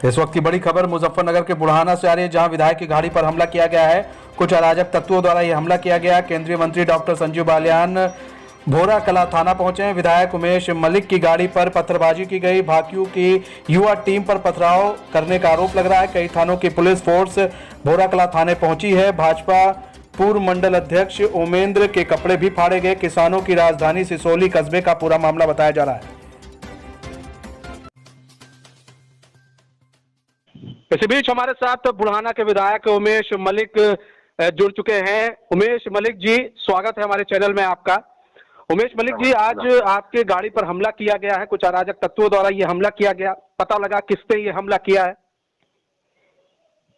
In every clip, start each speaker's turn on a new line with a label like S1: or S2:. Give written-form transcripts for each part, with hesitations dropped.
S1: इस वक्त की बड़ी खबर मुजफ्फरनगर के बुढ़ाना से आ रही है, जहां विधायक की गाड़ी पर हमला किया गया है। कुछ अराजक तत्वों द्वारा यह हमला किया गया। केंद्रीय मंत्री डॉक्टर संजीव बालियान भोरा कला थाना पहुंचे हैं। विधायक उमेश मलिक की गाड़ी पर पत्थरबाजी की गई। भाकियू की युवा टीम पर पथराव करने का आरोप लग रहा है। कई थानों की पुलिस फोर्स भोरा कला थाने पहुंची है। भाजपा पूर्व मंडल अध्यक्ष ओमेंद्र के कपड़े भी फाड़े गए। किसानों की राजधानी सिसोली कस्बे का पूरा मामला बताया जा रहा है। इसी बीच हमारे साथ बुढ़ाना के विधायक उमेश मलिक जुड़ चुके हैं। उमेश मलिक जी, स्वागत है हमारे चैनल में आपका। उमेश मलिक जी, आज आपके गाड़ी पर हमला किया गया है। कुछ अराजक तत्वों द्वारा ये हमला किया गया, पता लगा किसने ये हमला किया है?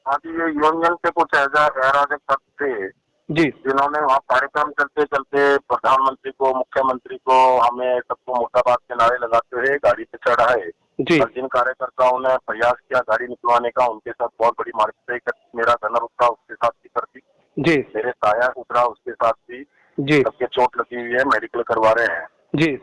S2: हाँ जी, ये यूनियन के कुछ अराजक तत्व थे
S1: जी,
S2: जिन्होंने वहाँ कार्यक्रम चलते चलते प्रधानमंत्री को, मुख्यमंत्री को, हमें सबको मुर्दाबाद के नारे लगाते हुए गाड़ी पे चढ़ाए।
S1: जी,
S2: और जिन कार्यकर्ताओं ने प्रयास किया गाड़ी निकलवाने का, उनके साथ बहुत बड़ी मारपीट कर मेरा गनर उतरा, उसके साथ भी कर दी।
S1: जी,
S2: मेरे साया उतरा, उसके साथ भी
S1: जी,
S2: सबके चोट लगी हुई है, मेडिकल करवा रहे हैं।
S1: जी,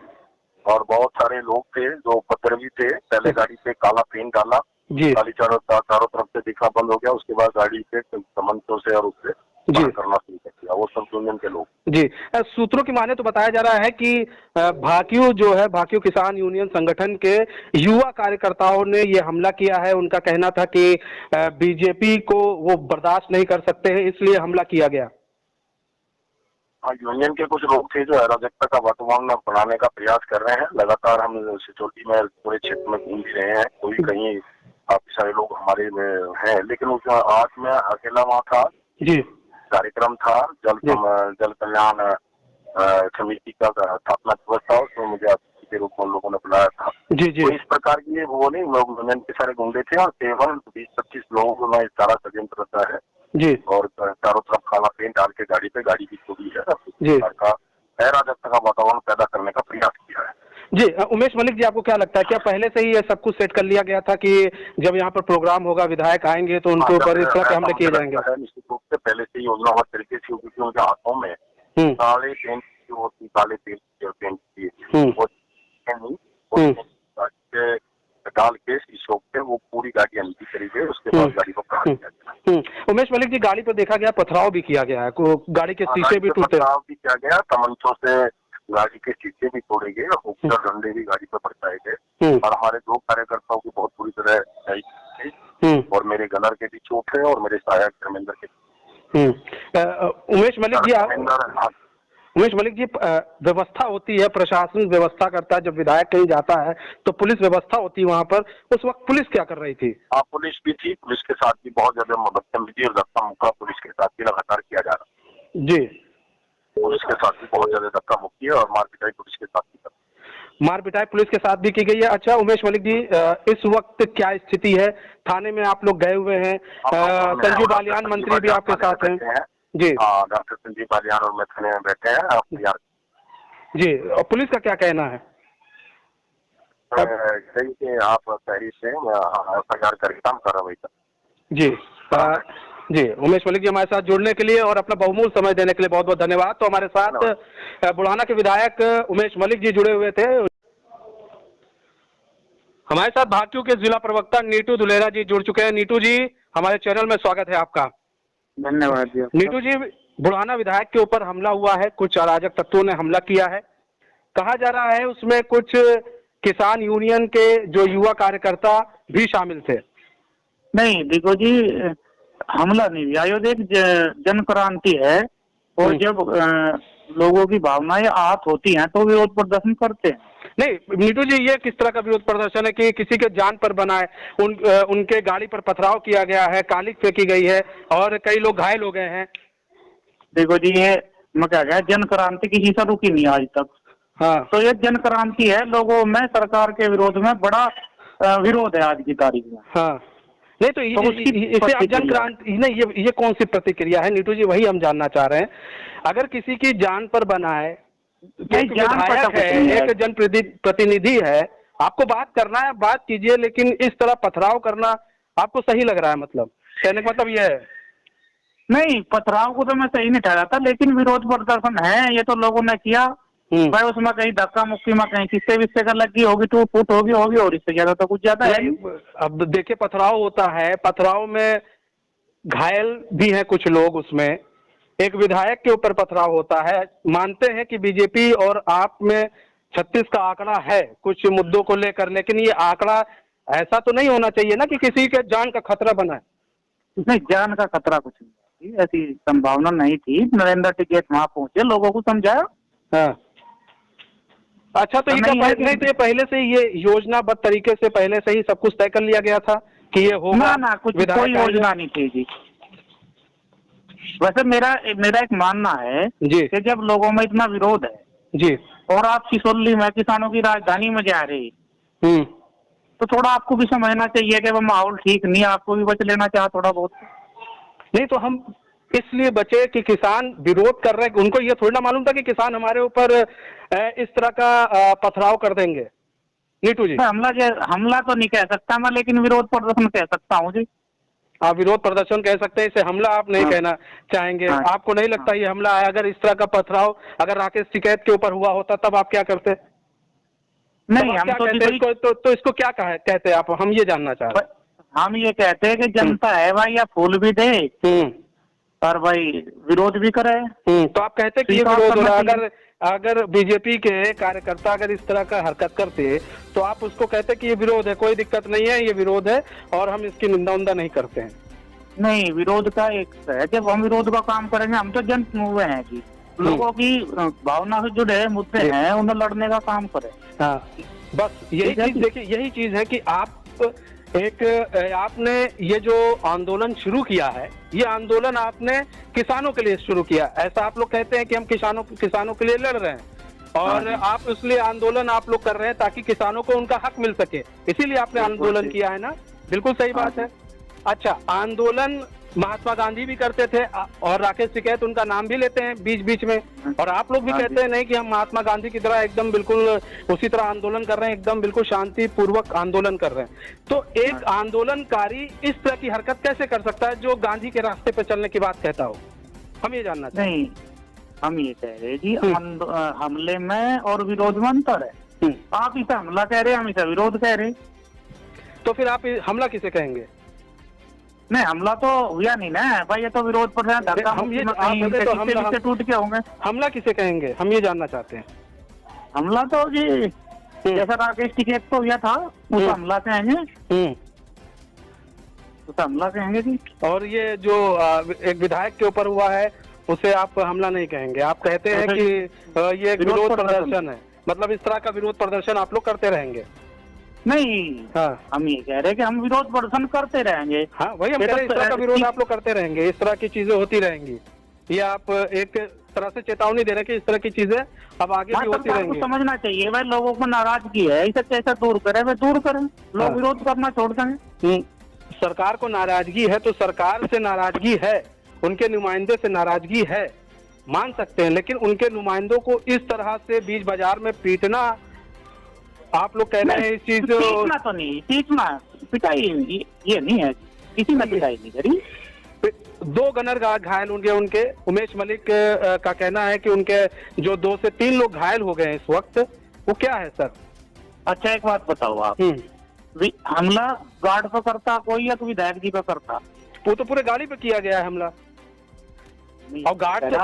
S2: और बहुत सारे लोग थे जो उपद्रवी थे। पहले गाड़ी पे काला पेंट डाला,
S1: जी,
S2: गाड़ी चारों तरफ से दिखना बंद हो गया। उसके बाद गाड़ी पे समंचों से और उससे
S1: जी
S2: करना शुरू कर दिया वो सब यूनियन के लोग।
S1: जी। सूत्रों की माने तो बताया जा रहा है कि भाकियू जो है, भाकियू किसान यूनियन संगठन के युवा कार्यकर्ताओं ने ये हमला किया है। उनका कहना था कि बीजेपी को वो बर्दाश्त नहीं कर सकते हैं, इसलिए हमला किया गया।
S2: हाँ, यूनियन के कुछ लोग थे जो अराजकता का वातावरण बनाने का प्रयास कर रहे हैं। लगातार हम सिसोली में पूरे क्षेत्र में घूम भी रहे हैं। कोई कहीं काफी सारे लोग हमारे में हैं, लेकिन आज मैं अकेला वहाँ था।
S1: जी,
S2: कार्यक्रम था, जल कल्याण समिति का स्थापना दिवस था, उसमें मुझे अतिथि के रूप में लोगों ने बुलाया था।
S1: जी, जी,
S2: तो इस प्रकार की वो नहीं, लोग यूनियन के सारे गुंडे थे और केवल 20-25 लोगों ने इस सारा षड्यंत्र रचा है।
S1: जी,
S2: और चारों तरफ काला पेंट डाल के गाड़ी की चोरी है,
S1: जी,
S2: का अराजकता का वातावरण पैदा करने का प्रयास किया है।
S1: जी। उमेश मलिक जी, आपको क्या लगता है, क्या पहले से ही ये सब कुछ सेट कर लिया गया था कि जब यहाँ पर प्रोग्राम होगा, विधायक आएंगे तो उनके ऊपर इस तरह के हमले किए जाएंगे?
S2: निश्चित रूप से पहले से ही योजना हर तरीके से, क्योंकि उनके हाथों में काले पेंट की होती, काले पेंट की डाल के शीशों पे वो पूरी गाड़ी अंधी करी गई। उसके बाद गाड़ी को फाड़ दिया गया।
S1: उमेश मलिक जी, गाड़ी पर देखा गया पथराव भी किया गया है, गाड़ी के शीशे भी टूटे,
S2: पथराव भी किया गया, तमंचों से गाड़ी के शीशे भी तोड़े गए और डंडे भी गाड़ी पर बरसाए गए। और हमारे दो कार्यकर्ताओं की बहुत बुरी तरह और मेरे गनर के भी चोट है और मेरे सहायक धर्मेंद्र के।
S1: उमेश मलिक जी, व्यवस्था होती है, प्रशासन व्यवस्था करता है। जब विधायक कहीं जाता है तो पुलिस व्यवस्था होती है वहां पर। उस वक्त पुलिस क्या कर रही थी?
S2: हाँ, पुलिस भी थी। पुलिस के साथ भी बहुत ज्यादा बदतमीजी और धक्का मुक्का पुलिस के साथ भी लगातार किया जा रहा।
S1: जी,
S2: पुलिस के साथ भी बहुत ज्यादा धक्का मुक्की है और मार पिटाई पुलिस के साथ भी
S1: मार पिटाई पुलिस के साथ भी की गई है। अच्छा उमेश मलिक जी, इस वक्त क्या स्थिति है? थाने में आप लोग गए हुए हैं, संजीव बालियान मंत्री भी आपके साथ हैं। जी,
S2: डॉक्टर संजीव बालियान और मैं थाने में बैठे हैं। आप
S1: जी, और पुलिस का क्या कहना है?
S2: आप सही से एफआईआर करके काम कार्रवाई कर।
S1: जी, जी, उमेश मलिक जी हमारे साथ जुड़ने के लिए और अपना बहुमूल्य समय देने के लिए बहुत बहुत धन्यवाद। तो हमारे साथ बुढ़ाना के विधायक उमेश मलिक जी जुड़े हुए थे। हमारे साथ भाकियू के जिला प्रवक्ता नीटू दुलेरा जी जुड़ चुके हैं। नीटू जी, हमारे चैनल में स्वागत है आपका।
S3: धन्यवाद जी।
S1: नीटू जी, बुढ़ाना विधायक के ऊपर हमला हुआ है, कुछ अराजक तत्वों ने हमला किया है। कहा जा रहा है उसमें कुछ किसान यूनियन के जो युवा कार्यकर्ता भी शामिल थे।
S3: नहीं, देखो जी, हमला नहीं हुआ। ये एक जन क्रांति है और जब लोगों की भावनाएं आहत होती हैं तो विरोध प्रदर्शन करते हैं।
S1: नहीं नीटू जी, ये किस तरह का विरोध प्रदर्शन है कि किसी के जान पर बना है? उनके गाड़ी पर पथराव किया गया है, कालिक फेंकी गई है और कई लोग घायल हो गए हैं।
S3: देखो जी, ये मैं क्या कहा, जन क्रांति किसी से रुकी नहीं आज तक।
S1: हाँ, तो
S3: ये जन क्रांति है। लोगों में सरकार के विरोध में बड़ा विरोध है आज की तारीख में।
S1: हाँ, नहीं तो इसे आप जन क्रांति नहीं, ये कौन सी प्रतिक्रिया है नीटू जी? वही हम जानना चाह रहे हैं। अगर किसी की जान पर बना है, एक विधायक है, एक जन प्रतिनिधि है, आपको बात करना है, बात कीजिए, लेकिन इस तरह पथराव करना आपको सही लग रहा है? मतलब कहने का मतलब यह है?
S3: नहीं, पथराव को तो मैं सही नहीं ठहराता, लेकिन विरोध प्रदर्शन है, ये तो लोगों ने किया भाई उसमें कहीं धक्का मुक्की में कहीं किससे विस्से कर लगी होगी, टूट फूट होगी और इससे ज्यादा तो कुछ ज्यादा है नहीं।
S1: अब देखिए पथराव होता है, पथराव में घायल भी हैं कुछ लोग, उसमें एक विधायक के ऊपर पथराव होता है। मानते हैं कि बीजेपी और आप में 36 का आंकड़ा है कुछ मुद्दों को लेकर, लेकिन ये आंकड़ा ऐसा तो नहीं होना चाहिए ना कि किसी के जान का खतरा बना है।
S3: नहीं, जान का खतरा कुछ नहीं, ऐसी संभावना नहीं थी। नरेंद्र टिकैत वहां पहुंचे, लोगों को समझाया।
S1: हाँ। अच्छा, तो ये नहीं तो ये पहले से ये योजनाबद्ध तरीके से पहले से ही सब कुछ तय कर लिया गया था कि ये होगा?
S3: ना कुछ कोई योजना नहीं थी जी। वैसे मेरा एक मानना है
S1: जी
S3: कि जब लोगों में इतना विरोध है
S1: जी
S3: और आप सिसोली में किसानों की राजधानी में जा रहे, तो थोड़ा आपको भी समझना चाहिए कि वो माहौल ठीक नहीं है, आपको भी बच लेना चाहिए थोड़ा बहुत।
S1: नहीं तो हम इसलिए बचे कि किसान विरोध कर रहे हैं, उनको ये थोड़ी ना मालूम था कि किसान हमारे ऊपर इस तरह का पथराव कर देंगे। नीटू जी,
S3: हमला तो नहीं कह सकता मैं, लेकिन विरोध प्रदर्शन कह सकता हूँ जी।
S1: आप विरोध प्रदर्शन कह सकते हैं, इसे हमला आप नहीं कहना चाहेंगे। आपको नहीं लगता ये हमला है? अगर इस तरह का पथराव अगर राकेश टिकैत के ऊपर हुआ होता तब आप क्या करते?
S3: नहीं, हम
S1: तो इसको क्या कहते हैं आप? हम ये जानना चाह रहे हैं।
S3: हम ये कहते हैं कि जनता है भाई, या फूल भी दे और भाई विरोध भी करे।
S1: तो आप कहते कि ये विरोध हो रहा है। अगर बीजेपी के कार्यकर्ता अगर इस तरह का हरकत करते तो आप उसको कहते कि ये विरोध है, कोई दिक्कत नहीं है, ये विरोध है और हम इसकी निंदा उंदा नहीं करते हैं।
S3: नहीं, विरोध का एक है, जब हम विरोध का काम करेंगे, हम तो जन हुए हैं कि लोगों की भावना से जुड़े मुद्दे हैं, उन्हें लड़ने का काम करें।
S1: हाँ, बस यही चीज देखिए, यही चीज है कि आपने ये जो आंदोलन शुरू किया है, ये आंदोलन आपने किसानों के लिए शुरू किया। ऐसा आप लोग कहते हैं कि हम किसानों के लिए लड़ रहे हैं और आप इसलिए आंदोलन आप लोग कर रहे हैं ताकि किसानों को उनका हक मिल सके, इसीलिए आपने आंदोलन किया है ना? बिल्कुल सही बात है। अच्छा, आंदोलन महात्मा गांधी भी करते थे और राकेश टिकैत उनका नाम भी लेते हैं बीच बीच में, और आप लोग भी कहते हैं नहीं कि हम महात्मा गांधी की तरह एकदम बिल्कुल उसी तरह आंदोलन कर रहे हैं, एकदम बिल्कुल शांति पूर्वक आंदोलन कर रहे हैं। तो एक आंदोलनकारी इस तरह की हरकत कैसे कर सकता है जो गांधी के रास्ते पर चलने की बात कहता हो? हम ये जानना चाहते हैं।
S3: नहीं, हम ये कह रहे जी हमले में और विरोध में अंतर है। आप इसे हमला कह रहे हैं, हम इसे विरोध कह रहे हैं।
S1: तो फिर आप हमला किसे कहेंगे?
S3: नहीं, हमला तो हुआ नहीं ना भाई, ये तो विरोध पर धक्का टूट के होंगे।
S1: हमला किसे कहेंगे, हम ये जानना चाहते हैं।
S3: हमला तो जी जैसा राकेश टिकैत को हुआ था उस हमला कहेंगे, उस हमला कहेंगे जी।
S1: और ये जो एक विधायक के ऊपर हुआ है उसे आप हमला नहीं कहेंगे, आप कहते हैं कि ये एक विरोध प्रदर्शन है, मतलब इस तरह का विरोध प्रदर्शन आप लोग करते रहेंगे?
S3: नहीं, हाँ, हम ये कह रहे हैं कि हम विरोध प्रदर्शन करते रहेंगे।
S1: हाँ, वही हम कह रहे हैं, इस तरह का विरोध आप लोग करते रहेंगे, इस तरह की चीजें होती रहेंगी। ये आप एक तरह से चेतावनी दे रहे हैं कि इस तरह की चीजें अब आगे भी होती रहेंगी।
S3: समझना चाहिए भाई, लोगों को नाराजगी है, इसे कैसे दूर करें? वे दूर करें, लोग विरोध करना छोड़ देंगे।
S1: सरकार को नाराजगी है तो सरकार से नाराजगी है, उनके नुमाइंदे से नाराजगी है, मान सकते हैं, लेकिन उनके नुमाइंदों को इस तरह से बीच बाजार में पीटना, आप लोग कह रहे हैं इस चीज
S3: पीटना तो नहीं, पीटना पिटाई ये नहीं है, किसी ने पिटाई नहीं करी।
S1: 2 गनर घायल होंगे उनके। उमेश मलिक का कहना है कि उनके जो 2 से 3 लोग घायल हो गए हैं इस वक्त, वो क्या है सर?
S3: अच्छा, एक बात बताओ आप, हमला गार्ड पे करता कोई या विधायक जी पे करता?
S1: वो तो पूरे गाड़ी पे किया गया है हमला, और गार्ड तो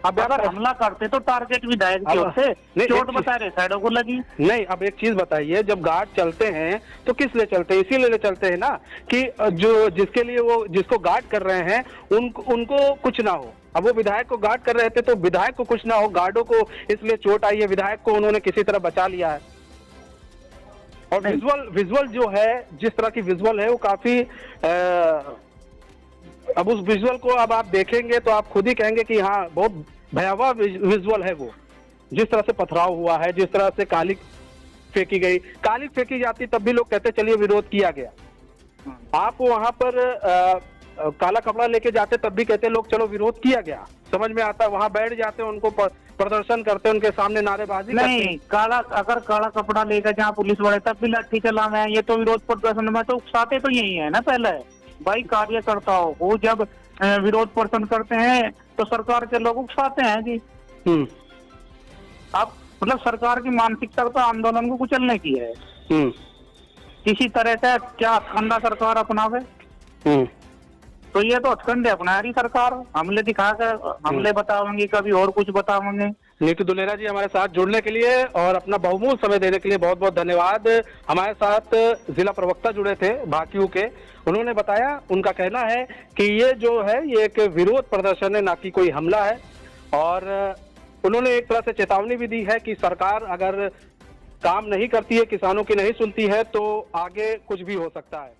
S3: अगर हमला करते तो टारगेट विधायक जी होते, चोट बता रहे साइडों को लगी।
S1: नहीं, अब एक चीज बताइए, जब गार्ड चलते हैं तो किस लिए चलते हैं? इसीलिए चलते हैं ना कि जो जिसके लिए वो जिसको गार्ड कर रहे हैं उनको कुछ ना हो। अब वो विधायक को गार्ड कर रहे थे तो विधायक को कुछ ना हो, गार्डों को इसलिए चोट आई है, विधायक को उन्होंने किसी तरह बचा लिया है। और विजुअल जो है, जिस तरह की विजुअल है वो काफी अब उस विजुअल को अब आप देखेंगे तो आप खुद ही कहेंगे कि हाँ, बहुत भयावह विजुअल है वो। जिस तरह से पथराव हुआ है, जिस तरह से कालिक फेंकी जाती तब भी लोग कहते चलिए विरोध किया गया। आप वहां पर काला कपड़ा लेके जाते तब भी कहते लोग चलो विरोध किया गया, समझ में आता। वहां बैठ जाते, उनको प्रदर्शन करते, उनके सामने नारेबाजी
S3: नहीं करते। अगर काला कपड़ा लेकर जहाँ पुलिस वाले तब भी लाठी चलावे हैं, ये तो विरोध प्रदर्शन में तो उकसाते तो यही है ना। पहले भाई कार्यकर्ताओं को जब विरोध प्रदर्शन करते हैं तो सरकार के लोग उकसाते हैं जी। अब मतलब सरकार की मानसिकता तो आंदोलन को कुचलने की है। किसी तरह से क्या हथकंडा सरकार अपनावे, तो ये तो हथकंडे अपना रही सरकार, हमले दिखा कर हमले बतावेंगे, कभी और कुछ बतावेंगे।
S4: नीतू दुलेरा जी हमारे साथ जुड़ने के लिए और अपना बहुमूल्य समय देने के लिए बहुत बहुत धन्यवाद। हमारे साथ जिला प्रवक्ता जुड़े थे भाकियू के, उन्होंने बताया, उनका कहना है कि ये जो है ये एक विरोध प्रदर्शन है, ना कि कोई हमला है। और उन्होंने एक तरह से चेतावनी भी दी है कि सरकार अगर काम नहीं करती है, किसानों की नहीं सुनती है, तो आगे कुछ भी हो सकता है।